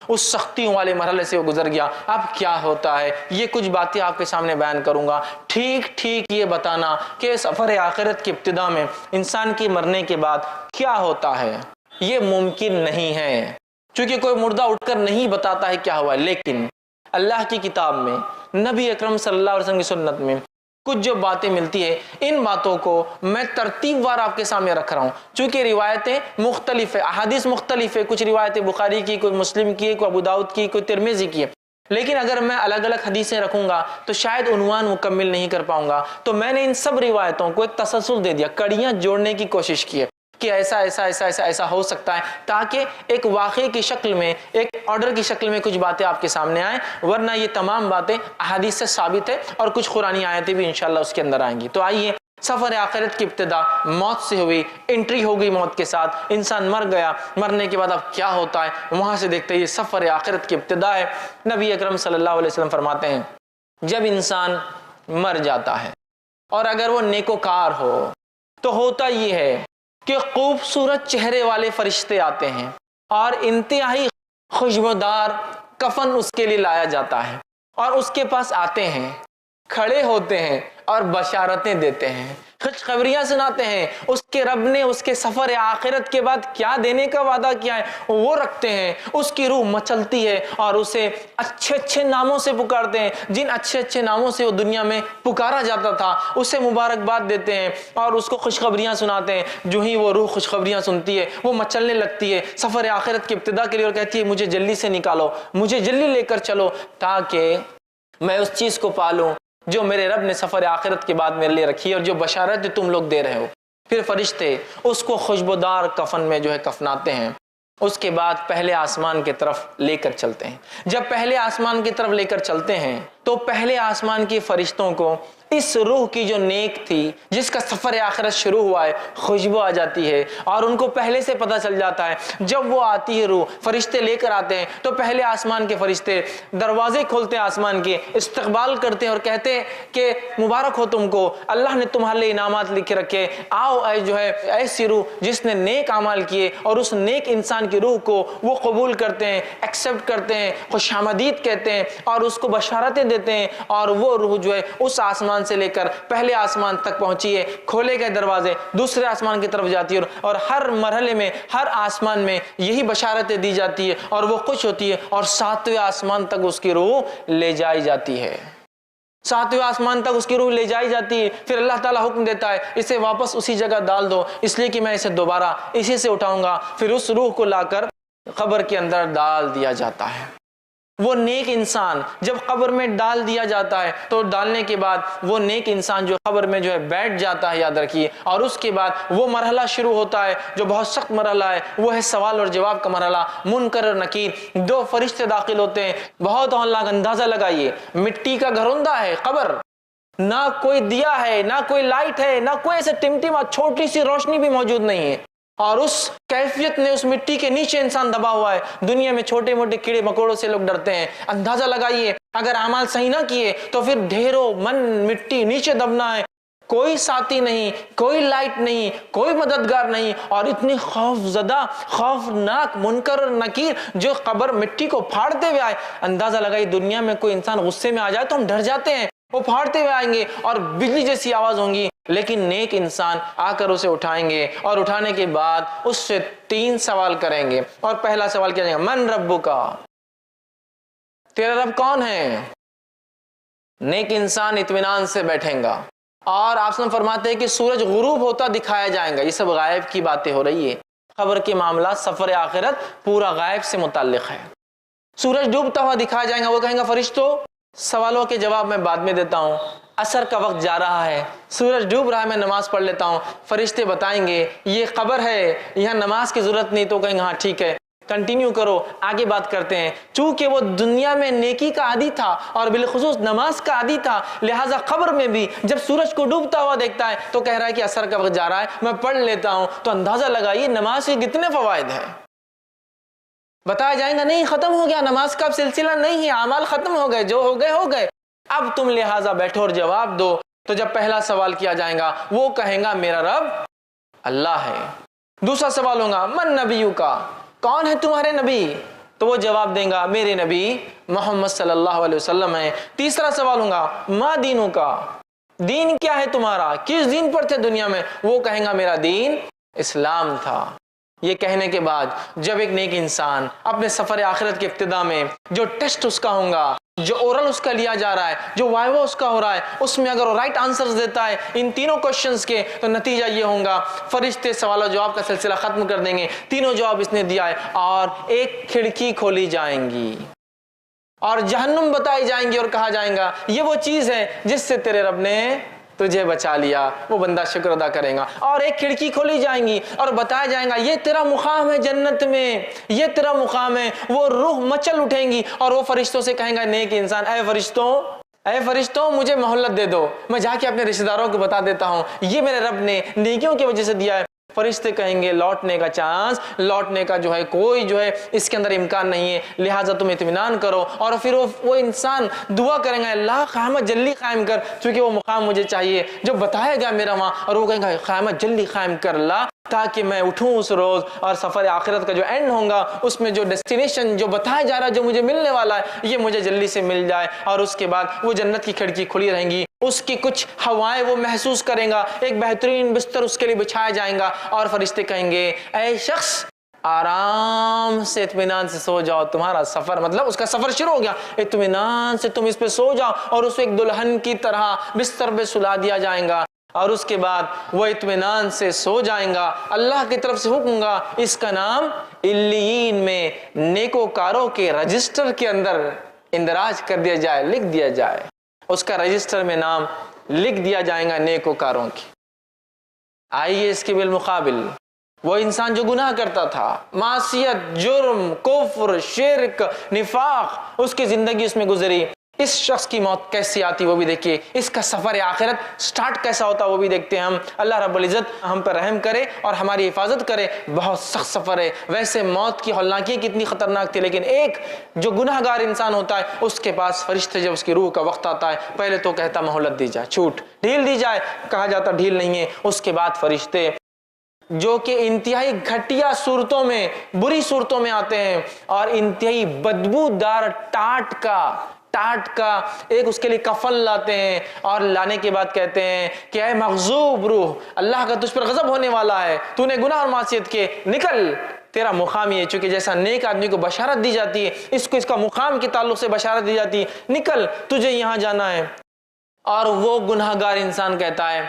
اس سختیوں والے مرحلے سے وہ گزر گیا. اب کیا ہوتا ہے یہ کچھ باتیں آپ کے سامنے بیان کروں گا. ٹھیک یہ بتانا کہ سفر آخرت کی ابتدا میں انسان کی مرنے کے بعد کیا ہوتا ہے یہ ممکن نہیں ہے، چونکہ کوئی مردہ اٹھ کر نہیں بتاتا ہے کیا ہوا. لیکن اللہ کی کتاب میں، نبی اکرم صلی اللہ علیہ وسلم کی سنت میں کچھ جو باتیں ملتی ہے، ان باتوں کو میں ترتیب وار آپ کے سامنے رکھ رہا ہوں. چونکہ روایتیں مختلف ہیں، احادیث مختلف ہے، کچھ روایتیں بخاری کی، کوئی مسلم کی، کوئی ابو داؤد کی، کوئی ترمذی کی ہے. لیکن اگر میں الگ الگ حدیثیں رکھوں گا تو شاید عنوان مکمل نہیں کر پاؤں گا. تو میں نے ان سب روایتوں کو ایک تسلسل دے دیا، کڑیاں جوڑنے کی کوشش کی ہے کہ ایسا ایسا ایسا ایسا ایسا ہو سکتا ہے، تاکہ ایک واقعے کی شکل میں، ایک آرڈر کی شکل میں کچھ باتیں آپ کے سامنے آئیں. ورنہ یہ تمام باتیں احادیث سے ثابت ہے، اور کچھ قرآنی آیتیں بھی انشاءاللہ اس کے اندر آئیں گی. تو آئیے، سفر آخرت کی ابتدا موت سے ہوئی، انٹری ہو گئی موت کے ساتھ، انسان مر گیا. مرنے کے بعد اب کیا ہوتا ہے وہاں سے دیکھتے ہیں. یہ سفر آخرت کی ابتدا ہے. نبی اکرم صلی اللہ علیہ وسلم فرماتے ہیں جب انسان مر جاتا ہے اور اگر وہ نیکوکار ہو تو ہوتا یہ ہے کہ خوبصورت چہرے والے فرشتے آتے ہیں اور انتہائی خوشبودار کفن اس کے لیے لایا جاتا ہے، اور اس کے پاس آتے ہیں، کھڑے ہوتے ہیں اور بشارتیں دیتے ہیں، خوشخبریاں سناتے ہیں. اس کے رب نے اس کے سفر آخرت کے بعد کیا دینے کا وعدہ کیا ہے وہ رکھتے ہیں. اس کی روح مچلتی ہے اور اسے اچھے اچھے ناموں سے پکارتے ہیں. جن اچھے اچھے ناموں سے وہ دنیا میں پکارا جاتا تھا اسے مبارکباد دیتے ہیں اور اس کو خوشخبریاں سناتے ہیں. جو ہی وہ روح خوشخبریاں سنتی ہے وہ مچلنے لگتی ہے سفر آخرت کی ابتدا کے لیے، اور کہتی ہے مجھے جلدی سے نکالو، مجھے جلدی لے کر چلو، تاکہ میں اس چیز کو پالوں جو میرے رب نے سفر آخرت کے بعد میرے لیے رکھی ہے اور جو بشارت تم لوگ دے رہے ہو. پھر فرشتے اس کو خوشبودار کفن میں جو ہے کفناتے ہیں. اس کے بعد پہلے آسمان کی طرف لے کر چلتے ہیں. جب پہلے آسمان کی طرف لے کر چلتے ہیں تو پہلے آسمان کے فرشتوں کو اس روح کی جو نیک تھی، جس کا سفر آخرت شروع ہوا ہے، خوشبو آ جاتی ہے، اور ان کو پہلے سے پتہ چل جاتا ہے. جب وہ آتی ہے روح، فرشتے لے کر آتے ہیں تو پہلے آسمان کے فرشتے دروازے کھولتے ہیں آسمان کے، استقبال کرتے ہیں اور کہتے ہیں کہ مبارک ہو تم کو، اللہ نے تمہارے لیے انعامات لکھے رکھے، آؤ اے جو ہے ایسی روح جس نے نیک اعمال کیے. اور اس نیک انسان کی روح کو وہ قبول کرتے ہیں، ایکسیپٹ کرتے ہیں، خوش آمدید کہتے ہیں اور اس کو بشارتیں دیتے ہیں. اور وہ روح جو ہے اس آسمان سے لے کر پہلے آسمان تک پہنچی ہے، کھولے گئے دروازے دوسرے آسمان کی طرف جاتی ہے، اور ہر مرحلے میں، ہر آسمان میں یہی بشارتیں دی جاتی ہے اور وہ خوش ہوتی ہے، اور 7ویں آسمان تک اس کی روح لے جائی جاتی ہے. 7ویں آسمان تک اس کی روح لے جائی جاتی ہے. پھر اللہ تعالیٰ حکم دیتا ہے اسے واپس اسی جگہ ڈال دو، اس لیے کہ میں اسے دوبارہ اسی سے اٹھاؤں گا. پھر اس روح کو لا کر قبر کے اندر ڈال دیا جاتا ہے. وہ نیک انسان جب قبر میں ڈال دیا جاتا ہے تو ڈالنے کے بعد وہ نیک انسان جو قبر میں جو ہے بیٹھ جاتا ہے، یاد رکھیے. اور اس کے بعد وہ مرحلہ شروع ہوتا ہے جو بہت سخت مرحلہ ہے، وہ ہے سوال اور جواب کا مرحلہ. منکر اور نکیر 2 فرشتے داخل ہوتے ہیں. بہت اندازہ لگائیے، مٹی کا گھروندہ ہے قبر، نہ کوئی دیا ہے، نہ کوئی لائٹ ہے، نہ کوئی ایسے ٹمٹما چھوٹی سی روشنی بھی موجود نہیں ہے. اور اس کیفیت میں اس مٹی کے نیچے انسان دبا ہوا ہے. دنیا میں چھوٹے موٹے کیڑے مکوڑوں سے لوگ ڈرتے ہیں. اندازہ لگائیے اگر اعمال صحیح نہ کیے تو پھر ڈھیروں من مٹی نیچے دبنا ہے. کوئی ساتھی نہیں، کوئی لائٹ نہیں، کوئی مددگار نہیں، اور اتنی خوف زدہ، خوفناک منکر اور نکیر جو قبر مٹی کو پھاڑتے ہوئے آئے. اندازہ لگائیے دنیا میں کوئی انسان غصے میں آ جائے تو ہم ڈر جاتے ہیں، وہ پھاڑتے ہوئے آئیں گے اور بجلی جیسی آواز ہوں گی. لیکن نیک انسان آ کر اسے اٹھائیں گے اور اٹھانے کے بعد اس سے 3 سوال کریں گے. اور پہلا سوال کیا جائے گا، من ربک، تیرا رب کون ہے؟ نیک انسان اطمینان سے بیٹھیں گا. اور آپ سے فرماتے ہیں کہ سورج غروب ہوتا دکھایا جائے گا. یہ سب غائب کی باتیں ہو رہی ہے. خبر کے معاملات سفر آخرت پورا غائب سے متعلق ہے. سورج ڈوبتا ہوا دکھایا جائے گا. وہ کہیں گا فرشتوں سوالوں کے جواب میں بعد میں دیتا ہوں، عصر کا وقت جا رہا ہے، سورج ڈوب رہا ہے، میں نماز پڑھ لیتا ہوں. فرشتے بتائیں گے یہ قبر ہے، یہاں نماز کی ضرورت نہیں. تو کہیں گے ہاں ٹھیک ہے، کنٹینیو کرو، آگے بات کرتے ہیں. چونکہ وہ دنیا میں نیکی کا عادی تھا اور بالخصوص نماز کا عادی تھا، لہٰذا قبر میں بھی جب سورج کو ڈوبتا ہوا دیکھتا ہے تو کہہ رہا ہے کہ عصر کا وقت جا رہا ہے، میں پڑھ لیتا ہوں. تو اندازہ لگائیے نماز کے کتنے فوائد ہیں. بتایا جائیں گا نہیں ختم ہو گیا، نماز کا سلسلہ نہیں ہے، اعمال ختم ہو گئے، جو ہو گئے ہو گئے، اب تم لہٰذا بیٹھو اور جواب دو. تو جب پہلا سوال کیا جائے گا وہ کہیں گا میرا رب اللہ ہے. دوسرا سوال ہوگا من نبیوں کا، کون ہے تمہارے نبی؟ تو وہ جواب دیں گا میرے نبی محمد صلی اللہ علیہ وسلم ہیں۔ تیسرا سوال ہوگا ما دینوں کا، دین کیا ہے تمہارا، کس دین پر تھے دنیا میں؟ وہ کہیں گا میرا دین اسلام تھا۔ یہ کہنے کے بعد جب ایک نیک انسان اپنے سفر آخرت کے ابتدا میں جو ٹیسٹ اس کا ہوگا، جو اورل اس کا لیا جا رہا ہے، جو وائوا اس کا ہو رہا ہے، اس میں اگر وہ رائٹ آنسرز دیتا ہے ان تینوں کوشچنز کے، تو نتیجہ یہ ہوگا فرشتے سوال و جواب کا سلسلہ ختم کر دیں گے۔ تینوں جواب اس نے دیا ہے، اور ایک کھڑکی کھولی جائیں گی اور جہنم بتائی جائیں گی اور کہا جائیں گا یہ وہ چیز ہے جس سے تیرے رب نے تجھے بچا لیا۔ وہ بندہ شکر ادا کرے گا، اور ایک کھڑکی کھولی جائیں گی اور بتایا جائیں گا یہ تیرا مقام ہے جنت میں، یہ تیرا مقام ہے۔ وہ روح مچل اٹھیں گی اور وہ فرشتوں سے کہیں گا نیک انسان اے فرشتوں مجھے مہلت دے دو، میں جا کے اپنے رشتہ داروں کو بتا دیتا ہوں یہ میرے رب نے نیکیوں کی وجہ سے دیا ہے۔ فرشتے کہیں گے لوٹنے کا چانس، لوٹنے کا جو ہے کوئی جو ہے اس کے اندر امکان نہیں ہے، لہٰذا تم اطمینان کرو۔ اور پھر وہ انسان دعا کریں گا اللہ قیامت جلدی قائم کر، چونکہ وہ مقام مجھے چاہیے جو بتایا گیا میرا وہاں، اور وہ کہیں گا قیامت جلدی قائم کر اللہ تاکہ میں اٹھوں اس روز، اور سفر آخرت کا جو اینڈ ہوگا اس میں جو ڈیسٹینیشن جو بتایا جا رہا ہے جو مجھے ملنے والا ہے یہ مجھے جلدی سے مل جائے۔ اور اس کے بعد وہ جنت کی کھڑکی کھلی رہیں گی، اس کی کچھ ہوائیں وہ محسوس کریں گا، ایک بہترین بستر اس کے لیے بچھایا جائیں گا، اور فرشتے کہیں گے اے شخص آرام سے اطمینان سے سو جاؤ، تمہارا سفر مطلب اس کا سفر شروع ہو گیا، اطمینان سے تم اس پہ سو جاؤ، اور اسے ایک دلہن کی طرح بستر پہ سلا دیا جائیں گا، اور اس کے بعد وہ اطمینان سے سو جائیں گا۔ اللہ کی طرف سے حکم گا اس کا نام علیین میں نیکوکاروں کے رجسٹر کے اندر اندراج کر دیا جائے، لکھ دیا جائے، اس کا رجسٹر میں نام لکھ دیا جائے گا نیکوکاروں کی۔ آئیے اس کے بالمقابل وہ انسان جو گناہ کرتا تھا، معصیت، جرم، کفر، شرک، نفاق، اس کی زندگی اس میں گزری، اس شخص کی موت کیسی آتی وہ بھی دیکھیے، اس کا سفر آخرت سٹارٹ کیسا ہوتا وہ بھی دیکھتے ہیں ہم۔ اللہ رب العزت ہم پر رحم کرے اور ہماری حفاظت کرے۔ بہت سخت سفر ہے، ویسے موت کی ہولناکی کتنی خطرناک تھی، لیکن ایک جو گناہ گار انسان ہوتا ہے اس کے پاس فرشتے جب اس کی روح کا وقت آتا ہے پہلے تو کہتا مہلت دی جائے، چھوٹ ڈھیل دی جائے، کہا جاتا ڈھیل نہیں ہے۔ اس کے بعد فرشتے جو کہ انتہائی گھٹیا صورتوں میں، بری صورتوں میں آتے ہیں، اور انتہائی بدبودار ٹاٹ کا ایک اس کے لیے کفن لاتے ہیں، اور لانے کے بعد کہتے ہیں کہ اے مغضوب روح، اللہ کا تجھ پر غضب ہونے والا ہے، تو نے گناہ اور معصیت کے، نکل، تیرا مقام یہ ہے۔ چونکہ جیسا نیک آدمی کو بشارت دی جاتی ہے اس کو اس کا مقام کے تعلق سے بشارت دی جاتی ہے، نکل تجھے یہاں جانا ہے۔ اور وہ گناہ گار انسان کہتا ہے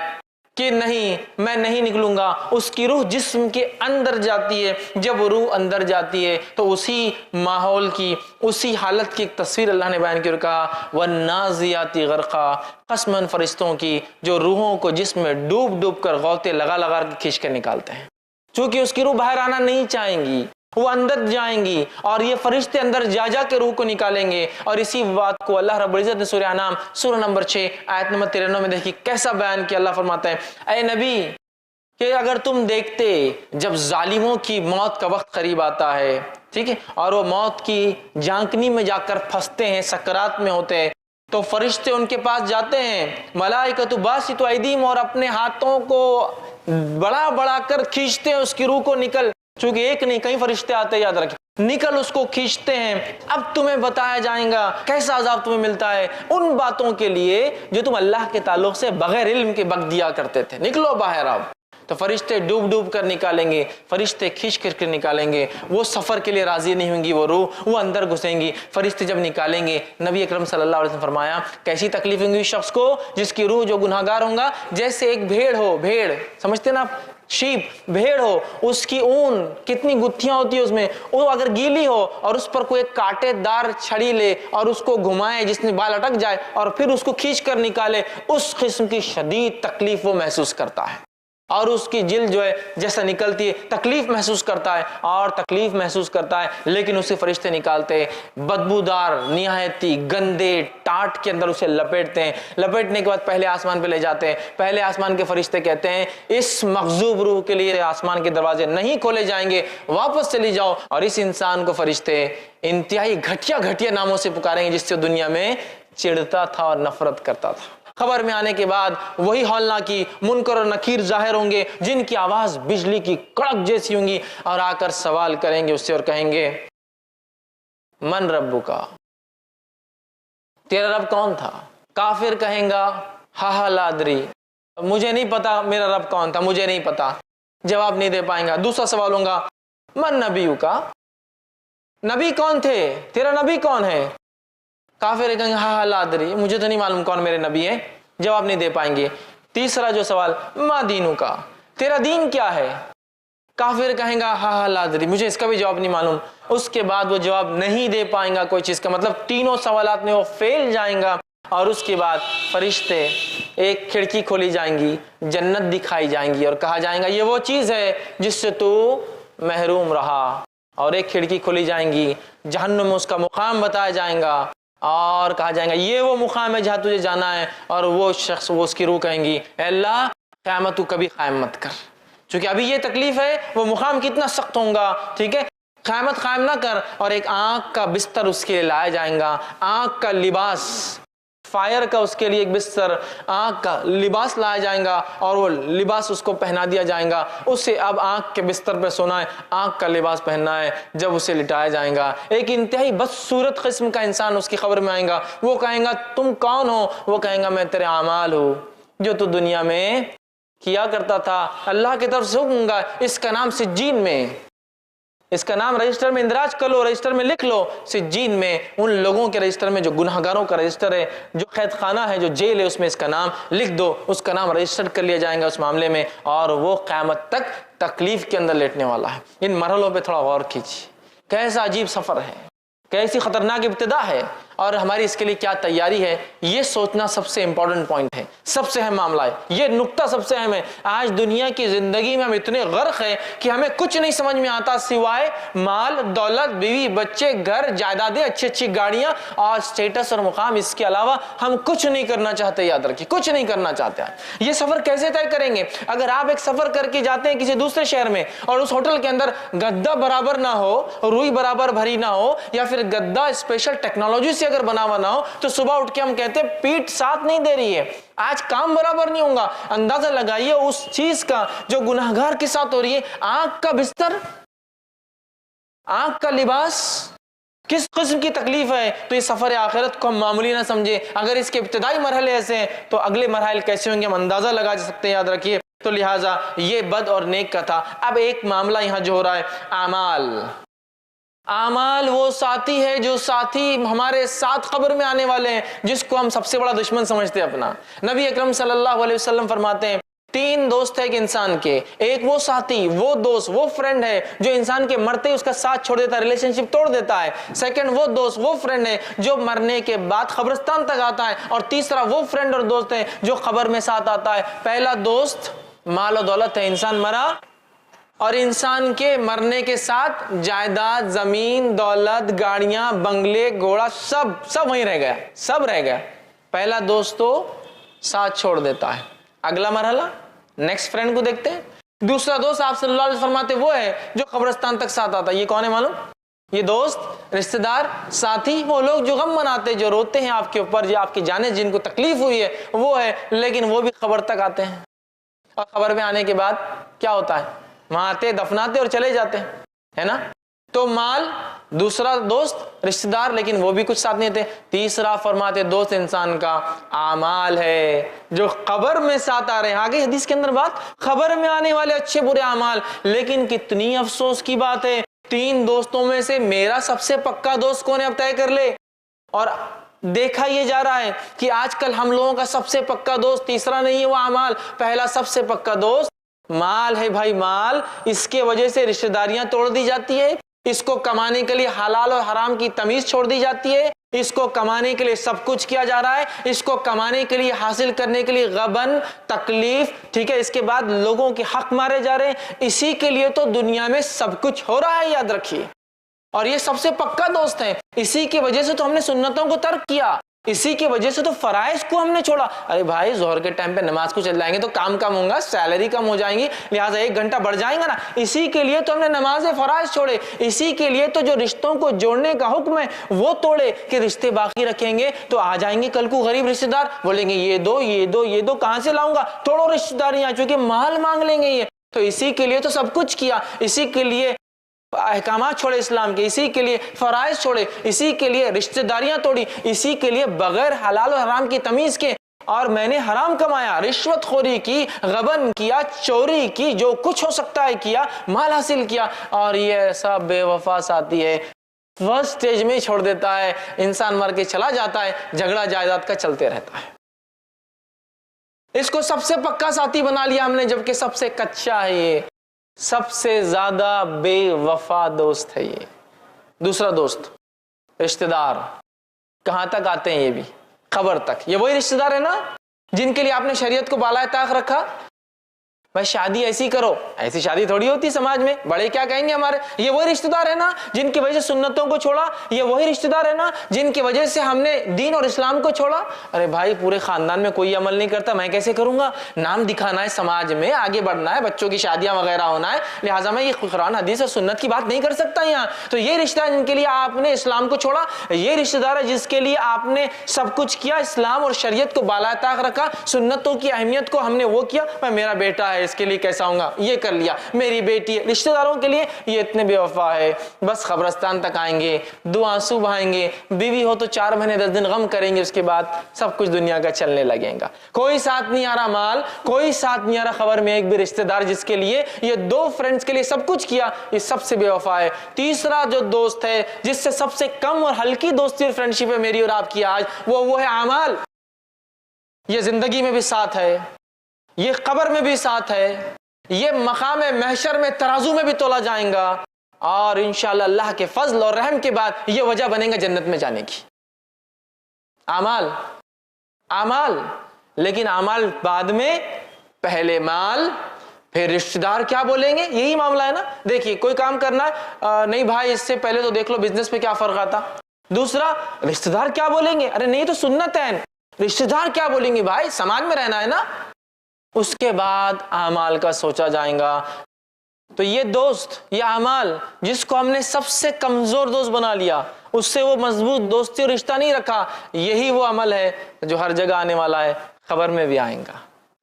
کہ نہیں میں نہیں نکلوں گا۔ اس کی روح جسم کے اندر جاتی ہے، جب وہ روح اندر جاتی ہے تو اسی ماحول کی، اسی حالت کی ایک تصویر اللہ نے بیان کی اور کہا وَالنَّازِعَاتِ غَرْقًا، قسماً فرشتوں کی جو روحوں کو جسم میں ڈوب ڈوب کر غوطے لگا لگا کر کھینچ کر نکالتے ہیں، چونکہ اس کی روح باہر آنا نہیں چاہیں گی، وہ اندر جائیں گی، اور یہ فرشتے اندر جا کے روح کو نکالیں گے۔ اور اسی بات کو اللہ رب العزت نے سورہ انعام سورہ نمبر 6 آیت نمبر 93 میں دیکھیے کیسا بیان کیا۔ اللہ فرماتا ہے اے نبی کہ اگر تم دیکھتے جب ظالموں کی موت کا وقت قریب آتا ہے، ٹھیک ہے، اور وہ موت کی جھانکنی میں جا کر پھنستے ہیں، سکرات میں ہوتے ہیں، تو فرشتے ان کے پاس جاتے ہیں، ملائکۃ باسطۃ ایدیہم، اور اپنے ہاتھوں کو بڑا بڑا کر کھینچتے ہیں اس کی روح کو، نکل، چونکہ ایک نہیں کئی فرشتے آتے ہیں، یاد رکھیں، نکل، اس کو کھینچتے ہیں۔ اب تمہیں بتایا جائے گا کیسا عذاب تمہیں ملتا ہے ان باتوں کے لیے جو تم اللہ کے تعلق سے بغیر علم کے بک دیا کرتے تھے، نکلو باہر اب۔ تو فرشتے ڈوب ڈوب کر نکالیں گے، فرشتے کھینچ کر نکالیں گے، وہ سفر کے لیے راضی نہیں ہوں گی، وہ روح وہ اندر گھسیں گی۔ فرشتے جب نکالیں گے، نبی اکرم صلی اللہ علیہ وسلم فرمایا کیسی تکلیف ہوں گی اس شخص کو جس کی روح جو گناہگار ہوگا، جیسے ایک بھیڑ ہو، بھیڑ سمجھتے نا آپ، شیپ، بھیڑ ہو، اس کی اون کتنی گتھیاں ہوتی ہے اس میں، وہ اگر گیلی ہو اور اس پر کوئی کانٹے دار چھڑی لے اور اس کو گھمائے جس میں بال اٹک جائے اور پھر اس کو کھینچ کر نکالے، اس قسم کی شدید تکلیف وہ محسوس کرتا ہے، اور اس کی جلد جو ہے جیسا نکلتی ہے تکلیف محسوس کرتا ہے، لیکن اسے فرشتے نکالتے بدبودار نہایتی گندے ٹاٹ کے اندر اسے لپیٹتے ہیں، لپیٹنے کے بعد پہلے آسمان پہ لے جاتے ہیں۔ پہلے آسمان کے فرشتے کہتے ہیں اس مغضوب روح کے لیے آسمان کے دروازے نہیں کھولے جائیں گے، واپس چلی جاؤ، اور اس انسان کو فرشتے انتہائی گھٹیا ناموں سے پکاریں گے جس سے دنیا میں چڑھتا تھا اور نفرت کرتا تھا۔ خبر میں آنے کے بعد وہی ہولناکی منکر اور نکیر ظاہر ہوں گے جن کی آواز بجلی کی کڑک جیسی ہوں گی، اور آ کر سوال کریں گے اس سے اور کہیں گے من ربکا، تیرا رب کون تھا؟ کافر کہیں گا ہا ہا لا ادری، مجھے نہیں پتا میرا رب کون تھا، مجھے نہیں پتا، جواب نہیں دے پائیں گا۔ دوسرا سوال ہوگا من نبیکا، نبی کون تھے، تیرا نبی کون ہے؟ کافر کہیں گے ہا ہا لا ادری، مجھے تو نہیں معلوم کون میرے نبی ہے، جواب نہیں دے پائیں گے۔ تیسرا جو سوال ما دینکا، تیرا دین کیا ہے؟ کافر کہیں گا ہا ہا لا ادری، مجھے اس کا بھی جواب نہیں معلوم۔ اس کے بعد وہ جواب نہیں دے پائیں گا کوئی چیز کا، مطلب تینوں سوالات میں وہ فیل جائیں گا۔ اور اس کے بعد فرشتے، ایک کھڑکی کھولی جائیں گی، جنت دکھائی جائیں گی اور کہا جائیں گا یہ وہ چیز ہے جس سے تو محروم رہا، اور ایک کھڑکی کھولی جائیں گی، جہنم میں اس کا مقام بتایا جائیں گا اور کہا جائیں گا یہ وہ مقام ہے جہاں تجھے جانا ہے، اور وہ شخص، وہ اس کی روح کہیں گی اے اللہ قیامت تو کبھی قائم مت کر، چونکہ ابھی یہ تکلیف ہے، وہ مقام کتنا سخت ہوگا، ٹھیک ہے، قیامت قائم نہ کر۔ اور ایک آنکھ کا بستر اس کے لیے لایا جائیں گا، آنکھ کا لباس، فائر کا اس کے لیے ایک بستر، آنکھ کا لباس لایا جائیں گا اور وہ لباس اس کو پہنا دیا جائیں گا، اسے اب آنکھ کے بستر پہ سونا ہے، آنکھ کا لباس پہننا ہے۔ جب اسے لٹایا جائیں گا، ایک انتہائی بدصورت قسم کا انسان اس کی خبر میں آئے گا، وہ کہیں گا تم کون ہو؟ وہ کہیں گا میں تیرے اعمال ہوں جو تو دنیا میں کیا کرتا تھا، اللہ کی طرف سے حکم گا، اس کا نام سجین میں، اس کا نام رجسٹر میں اندراج کر لو، رجسٹر میں لکھ لو، سجین میں، ان لوگوں کے رجسٹر میں جو گناہگاروں کا رجسٹر ہے، جو قید خانہ ہے، جو جیل ہے، اس میں اس کا نام لکھ دو، اس کا نام رجسٹر کر لیا جائے گا اس معاملے میں، اور وہ قیامت تک تکلیف کے اندر لیٹنے والا ہے۔ ان مرحلوں پہ تھوڑا غور کیجیے، کیسا عجیب سفر ہے، کیسی خطرناک ابتدا ہے، اور ہماری اس کے لیے کیا تیاری ہے، یہ سوچنا سب سے امپورٹنٹ پوائنٹ ہے، سب سے اہم معاملہ ہے، یہ نقطہ سب سے اہم ہے۔ آج دنیا کی زندگی میں ہم اتنے غرق ہیں کہ ہمیں کچھ نہیں سمجھ میں آتا سوائے مال، دولت، بیوی، بچے، گھر، جائیدادیں، اچھی اچھی گاڑیاں اور اسٹیٹس اور مقام، اس کے علاوہ ہم کچھ نہیں کرنا چاہتے، یاد رکھیے کچھ نہیں کرنا چاہتے ہیں۔ یہ سفر کیسے طے کریں گے؟ اگر آپ ایک سفر کر کے جاتے ہیں کسی دوسرے شہر میں اور اس ہوٹل کے اندر گدا برابر نہ ہو، روئی برابر بھری نہ ہو، یا پھر گدا اسپیشل ٹیکنالوجی سے اگر بنا ہوا نہ ہو، تو صبح اٹھ کے ہم کہتے ہیں پیٹ ساتھ نہیں دے رہی ہے، آج کام برابر نہیں ہوگا۔ اندازہ لگائیے اس چیز کا جو گناہگار کے ساتھ ہو رہی ہے، آنکھ کا بستر، آنکھ کا لباس، کس قسم کی تکلیف ہے۔ تو یہ سفر آخرت کو ہم معمولی نہ سمجھے، اگر اس کے ابتدائی مرحلے ایسے ہیں تو اگلے مراحل کیسے ہوں گے ہم اندازہ لگا سکتے ہیں، یاد رکھیے۔ تو لہٰذا یہ بد اور نیک کا تھا۔ اب ایک معاملہ یہاں جو ہو رہا ہے، اعمال، اعمال وہ ساتھی ہے جو ساتھی ہمارے ساتھ قبر میں آنے والے ہیں، جس کو ہم سب سے بڑا دشمن سمجھتے ہیں اپنا۔ نبی اکرم صلی اللہ علیہ وسلم فرماتے ہیں تین دوست ہے ایک انسان کے، ایک وہ ساتھی، وہ دوست، وہ فرینڈ ہے جو انسان کے مرتے اس کا ساتھ چھوڑ دیتا ہے، ریلیشن شپ توڑ دیتا ہے۔ سیکنڈ وہ دوست، وہ فرینڈ ہے جو مرنے کے بعد قبرستان تک آتا ہے، اور تیسرا وہ فرینڈ اور دوست ہے جو قبر میں ساتھ آتا ہے۔ پہلا دوست مال و دولت ہے، انسان مرا اور انسان کے مرنے کے ساتھ جائیداد، زمین، دولت، گاڑیاں، بنگلے، گھوڑا، سب وہیں رہ گیا، سب رہ گیا۔ پہلا دوست تو ساتھ چھوڑ دیتا ہے۔ اگلا مرحلہ نیکسٹ فرینڈ کو دیکھتے ہیں۔ دوسرا دوست آپ صلی اللہ علیہ وسلم فرماتے وہ ہے جو قبرستان تک ساتھ آتا ہے۔ یہ کون ہے معلوم؟ یہ دوست، رشتہ دار، ساتھی، وہ لوگ جو غم مناتے، جو روتے ہیں آپ کے اوپر، جو آپ کی جانیں جن کو تکلیف ہوئی ہے، وہ ہے، لیکن وہ بھی قبر تک آتے ہیں، اور قبر میں آنے کے بعد کیا ہوتا ہے؟ وہاں آتے، دفناتے اور چلے جاتے ہیں، ہے نا؟ تو مال، دوسرا دوست، رشتہ دار، لیکن وہ بھی کچھ ساتھ نہیں تھے۔ تیسرا فرماتے دوست انسان کا اعمال ہے جو قبر میں ساتھ آ رہے ہیں۔ آگے حدیث کے اندر بات، قبر میں آنے والے اچھے برے اعمال، لیکن کتنی افسوس کی بات ہے، تین دوستوں میں سے میرا سب سے پکا دوست کون ہے اب طے کر لے۔ اور دیکھا یہ جا رہا ہے کہ آج کل ہم لوگوں کا سب سے پکا دوست تیسرا نہیں ہے وہ اعمال، پہلا سب سے پکا دوست مال ہے۔ بھائی مال، اس کے وجہ سے رشتہ داریاں توڑ دی جاتی ہے، اس کو کمانے کے لیے حلال اور حرام کی تمیز چھوڑ دی جاتی ہے، اس کو کمانے کے لیے سب کچھ کیا جا رہا ہے، اس کو کمانے کے لیے، حاصل کرنے کے لیے غبن، تکلیف، ٹھیک ہے، اس کے بعد لوگوں کے حق مارے جا رہے ہیں، اسی کے لیے تو دنیا میں سب کچھ ہو رہا ہے، یاد رکھیے۔ اور یہ سب سے پکا دوست ہے، اسی کی وجہ سے تو ہم نے سنتوں کو ترک کیا، اسی کی وجہ سے تو فرائض کو ہم نے چھوڑا۔ ارے بھائی ظہر کے ٹائم پہ نماز کو چل جائیں گے تو کام کم ہوگا، سیلری کم ہو جائیں گی، لہٰذا 1 گھنٹہ بڑھ جائیں گا نا، اسی کے لیے تو ہم نے نماز فرائض چھوڑے، اسی کے لیے تو جو رشتوں کو جوڑنے کا حکم ہے وہ توڑے کہ رشتے باقی رکھیں گے تو آ جائیں گے کل کو غریب رشتے دار، بولیں گے یہ دو یہ دو یہ دو، کہاں سے لاؤں گا، توڑو رشتے داریاں، چونکہ مال مانگ لیں گے یہ۔ تو اسی کے لیے تو سب کچھ کیا، اسی کے لیے احکامات چھوڑے اسلام کے، اسی کے لیے فرائض چھوڑے، اسی کے لیے رشتہ داریاں توڑی، اسی کے لیے بغیر حلال و حرام کی تمیز کے، اور میں نے حرام کمایا، رشوت خوری کی، غبن کیا، چوری کی، جو کچھ ہو سکتا ہے کیا، مال حاصل کیا، اور یہ ایسا بے وفا ساتھی ہے، فرسٹ سٹیج میں چھوڑ دیتا ہے، انسان مر کے چلا جاتا ہے، جھگڑا جائیداد کا چلتے رہتا ہے۔ اس کو سب سے پکا ساتھی بنا لیا ہم نے، جبکہ سب سے کچا ہے، یہ سب سے زیادہ بے وفا دوست ہے یہ۔ دوسرا دوست رشتہ دار، کہاں تک آتے ہیں یہ بھی؟ قبر تک۔ یہ وہی رشتہ دار ہے نا جن کے لیے آپ نے شریعت کو بالائے طاق رکھا؟ بھائی شادی ایسی کرو، ایسی شادی تھوڑی ہوتی سماج میں، بڑے کیا کہیں گے ہمارے؟ یہ وہی رشتہ دار ہے نا جن کی وجہ سے سنتوں کو چھوڑا؟ یہ وہی رشتہ دار ہے نا جن کی وجہ سے ہم نے دین اور اسلام کو چھوڑا؟ ارے بھائی پورے خاندان میں کوئی عمل نہیں کرتا، میں کیسے کروں گا؟ نام دکھانا ہے سماج میں، آگے بڑھنا ہے، بچوں کی شادیاں وغیرہ ہونا ہے، لہٰذا میں یہ قرآن حدیث اور سنت کی بات نہیں کر سکتا یہاں۔ تو یہ رشتہ ہے جن کے لیے آپ نے اسلام کو چھوڑا، یہ رشتہ دار ہے جس کے لیے آپ نے سب کچھ کیا، اسلام اور شریعت کو بالائے طاق رکھا، سنتوں کی اہمیت کو ہم نے وہ کیا، میں میرا بیٹا ہے اس کے لیے کیسا ہوں گا، یہ کر لیا، میری بیٹی ہے۔ رشتہ داروں کے لیے یہ اتنے بے وفا ہے، بس قبرستان تک آئیں گے، دو آنسو بہائیں گے، بیوی ہو تو 4 مہینے 10 دن غم کریں گے، اس کے بعد سب کچھ دنیا کا چلنے لگے گا۔ کوئی ساتھ نہیں آ رہا مال، کوئی ساتھ نہیں آ رہا خبر میں، ایک بھی رشتہ دار جس کے لیے یہ 2 فرینڈز کے لیے سب کچھ کیا، یہ سب سے بے وفا ہے۔ تیسرا جو دوست ہے جس سے سب سے کم اور ہلکی دوستی اور فرینڈشپ ہے میری اور آپ کی آج، وہ ہے اعمال۔ یہ زندگی میں بھی ساتھ ہے، یہ قبر میں بھی ساتھ ہے، یہ مقام محشر میں ترازو میں بھی تولا جائیں گا، اور انشاءاللہ اللہ کے فضل اور رحم کے بعد یہ وجہ بنے گا جنت میں جانے کی۔ اعمال، اعمال، لیکن اعمال بعد میں، پہلے مال، پھر رشتہ دار کیا بولیں گے، یہی معاملہ ہے نا۔ دیکھیے کوئی کام کرنا ہے، نہیں بھائی اس سے پہلے تو دیکھ لو بزنس پہ کیا فرق آتا۔ دوسرا رشتہ دار کیا بولیں گے، ارے نہیں تو سنت ہے، رشتہ دار کیا بولیں گے، بھائی سماج میں رہنا ہے نا۔ اس کے بعد اعمال کا سوچا جائیں گا۔ تو یہ دوست، یہ اعمال جس کو ہم نے سب سے کمزور دوست بنا لیا، اس سے وہ مضبوط دوستی اور رشتہ نہیں رکھا، یہی وہ عمل ہے جو ہر جگہ آنے والا ہے، خبر میں بھی آئیں گا،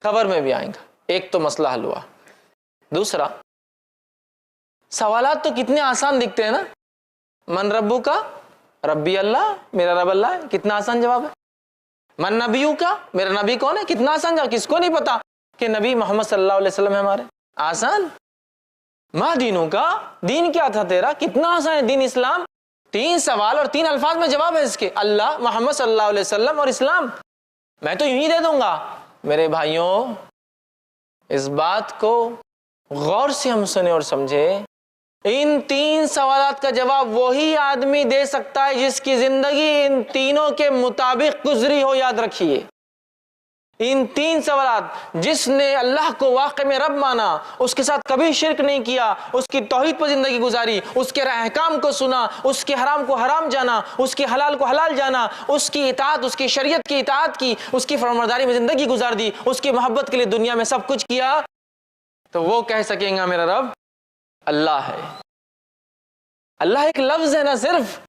خبر میں بھی آئیں گا۔ ایک تو مسئلہ حل ہوا۔ دوسرا، سوالات تو کتنے آسان دکھتے ہیں نا، من ربو کا، ربی اللہ، میرا رب اللہ ہے، کتنا آسان جواب ہے۔ من نبیو کا، میرا نبی کون ہے، کتنا آسان جواب، کس کو نہیں پتا کہ نبی محمد صلی اللہ علیہ وسلم ہے ہمارے، آسان۔ ما دینوں کا، دین کیا تھا تیرا، کتنا آسان ہے دین اسلام، 3 سوال اور 3 الفاظ میں جواب ہے اس کے، اللہ، محمد صلی اللہ علیہ وسلم اور اسلام، میں تو یوں ہی دے دوں گا۔ میرے بھائیوں اس بات کو غور سے ہم سنیں اور سمجھے، ان 3 سوالات کا جواب وہی آدمی دے سکتا ہے جس کی زندگی ان تینوں کے مطابق گزری ہو، یاد رکھیے۔ ان 3 سوالات، جس نے اللہ کو واقع میں رب مانا، اس کے ساتھ کبھی شرک نہیں کیا، اس کی توحید پر زندگی گزاری، اس کے احکام کو سنا، اس کے حرام کو حرام جانا، اس کے حلال کو حلال جانا، اس کی اطاعت، اس کی شریعت کی اطاعت کی، اس کی فرمانبرداری میں زندگی گزار دی، اس کی محبت کے لیے دنیا میں سب کچھ کیا، تو وہ کہہ سکیں گا میرا رب اللہ ہے۔ اللہ ایک لفظ ہے نا صرف،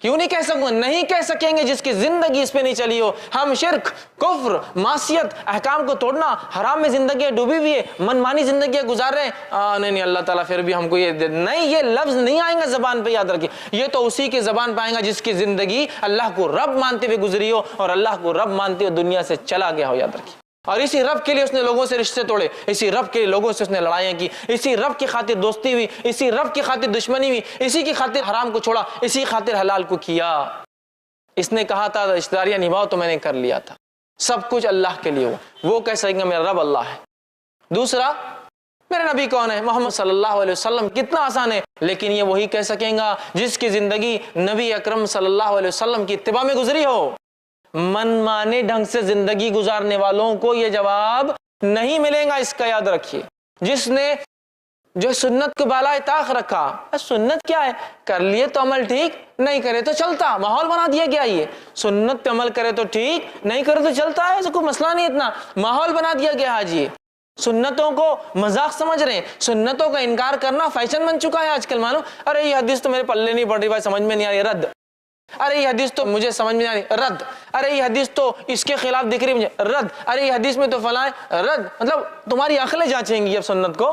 کیوں نہیں کہہ سکوں گا؟ نہیں کہہ سکیں گے جس کی زندگی اس پہ نہیں چلی ہو۔ ہم شرک، کفر، معصیت، احکام کو توڑنا، حرام میں زندگی ڈوبی ہوئی ہے، من مانی زندگی گزار رہے ہیں، نہیں اللہ تعالیٰ پھر بھی ہم کو یہ نہیں، یہ لفظ نہیں آئیں گا زبان پہ، یاد رکھیے۔ یہ تو اسی کی زبان پہ آئیں گا جس کی زندگی اللہ کو رب مانتے ہوئے گزری ہو، اور اللہ کو رب مانتے ہوئے دنیا سے چلا گیا ہو، یاد رکھیے۔ اور اسی رب کے لیے اس نے لوگوں سے رشتے توڑے، اسی رب کے لیے لوگوں سے اس نے لڑائیاں کی، اسی رب کی خاطر دوستی ہوئی، اسی رب کی خاطر دشمنی ہوئی، اسی کی خاطر حرام کو چھوڑا، اسی خاطر حلال کو کیا۔ اس نے کہا تھا رشتہ داریاں نبھاؤ تو میں نے کر لیا تھا، سب کچھ اللہ کے لیے ہوا، وہ کہہ سکیں گے میرا رب اللہ ہے۔ دوسرا، میرا نبی کون ہے، محمد صلی اللہ علیہ وسلم، کتنا آسان ہے، لیکن یہ وہی کہہ سکیں گا جس کی زندگی نبی اکرم صلی اللہ علیہ وسلم کی اتباع میں گزری ہو۔ من مانے ڈھنگ سے زندگی گزارنے والوں کو یہ جواب نہیں ملے گا، اس کا یاد رکھیے۔ جس نے جو سنت کو بالائے طاق رکھا، سنت کیا ہے، کر لیے تو عمل ٹھیک، نہیں کرے تو چلتا، ماحول بنا دیا گیا، یہ سنت پہ عمل کرے تو ٹھیک، نہیں کرے تو چلتا ہے، ایسا کوئی مسئلہ نہیں، اتنا ماحول بنا دیا گیا آج۔ یہ سنتوں کو مذاق سمجھ رہے ہیں، سنتوں کا انکار کرنا فیشن بن چکا ہے آج کل، معلوم، ارے یہ حدیث تو میرے پلے نہیں پڑ رہی بھائی، سمجھ میں نہیں آ رہی، رد، ارے یہ حدیث تو مجھے سمجھ میں نہیں آ رہی، رد، ارے یہ حدیث تو اس کے خلاف دکھ رہی مجھے، رد، ارے یہ حدیث میں تو فلاں، رد، مطلب تمہاری عقلیں جانچیں گی اب سنت کو،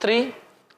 3